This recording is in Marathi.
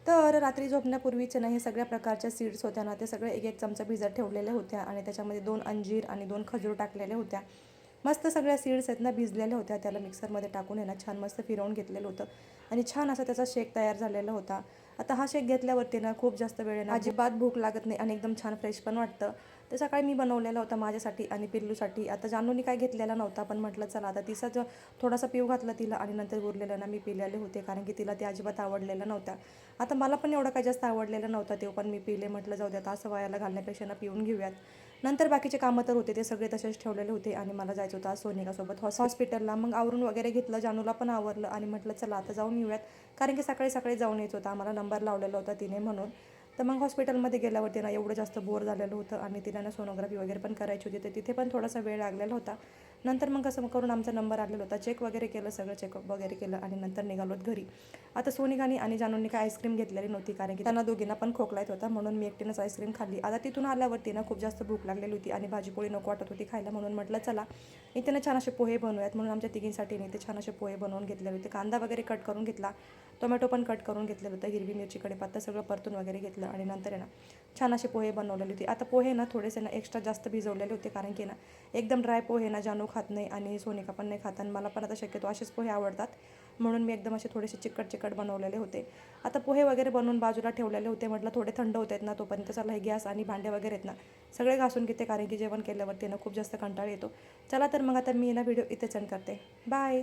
तर रात्री झोपण्यापूर्वीचे ना हे सगळ्या प्रकारच्या सीड्स होत्या ना, ते सगळे एक एक चमचा भिजत ठेवलेल्या होत्या आणि त्याच्यामध्ये 2 अंजीर आणि 2 खजूर टाकलेल्या होत्या. मस्त सगळ्या सीड्स आहेत ना भिजलेल्या होत्या. त्याला मिक्सरमध्ये टाकून आहे ना छान मस्त फिरवून घेतलेलं होतं आणि छान असा त्याचा शेक तयार झालेला होता. आता हा शेक घेतल्यावरती ना खूप जास्त वेळ ना अजिबात भूक लागत नाही आणि एकदम छान फ्रेश पण वाटतं. तर सकाळी मी बनवलेला होता माझ्यासाठी आणि पिल्लूसाठी. आता जानूनी काय घेतलेला नव्हता, पण म्हटलं चला आता तिचा थोडासा पिऊ घातला तिला आणि नंतर उरलेलं ना मी पिलेले होते, कारण की तिला ते अजिबात आवडलेलं नव्हता. आता मला पण एवढा काही जास्त आवडलेला नव्हता तो, पण मी पिले. म्हटलं जाऊ द्या आता असं वायाला घालण्यापेक्षा ना पिऊन घेऊयात. नंतर बाकीचे कामं तर होते ते सगळे तसेच ठेवलेले होते आणि मला जायचं होतं आज सोनिकासोबत हॉस्पिटलला. मग आवरून वगैरे घेतलं, जानूला पण आवरलं आणि म्हटलं चला आता जाऊन येऊयात, कारण की सकाळी सकाळी जाऊन यायचं होतं आम्हाला, नंबर लावलेला होता तिने म्हणून. तर मग हॉस्पिटलमध्ये गेल्यावरती ना एवढं जास्त बोर झालेलं होतं आणि तिला ना सोनोग्राफी वगैरे पण करायची होती, तर तिथे पण थोडासा वेळ लागलेला होता. नंतर मग कसं करून आमचा नंबर आलेला होता, चेक वगैरे केलं, सगळं चेकअप वगैरे केलं आणि नंतर निघालोत घरी. आता सोनिकानी आणि जानूंनी काय आईस्क्रीम घेतलेली नव्हती, कारण की त्यांना दोघींना पण खोकला येत होता, म्हणून मी एकटीनंच आईस्क्रीम खाल्ली. आता तिथून आल्यावरती ना खूप जास्त भूक लागलेली होती आणि भाजीपोळी नको वाटत होती खायला, म्हणून म्हटलं चला इथे ना छान असे पोहे बनवूयात, म्हणून आमच्या तिघींसाठी नाही ते छान असे पोहे बनवून घेतलेले होते. कांदा वगैरे कट करून घेतला, टोमॅटो पण कट करून घेतलेलं होतं, हिरवी मिरची कढीपत्ता सगळं परतून वगैरे घेतलं आणि नंतर आहे ना छान असे पोहे बनवलेले होते. आता पोहे ना थोडेसे ना एक्स्ट्रा जास्त भिजवलेले होते, कारण की ना एकदम ड्राय पोहे ना जानू खात नाही आणि सोनिका पण नाही खात आणि मला पण आता शक्यतो असेच पोहे आवडतात, म्हणून मी एकदम असे थोडेसे चिकट चिकट बनवलेले होते. आता पोहे वगैरे बनवून बाजूला ठेवलेले होते. म्हटलं थोडे थंड होत आहेत ना तोपर्यंत चला हे गॅस आणि भांडे वगैरे आहेत ना सगळे घासून घेते, कारण की जेवण केल्यावरती ना खूप जास्त कंटाळा येतो. चला तर मग आता मी ना व्हिडिओ इथे सेंड करते. बाय.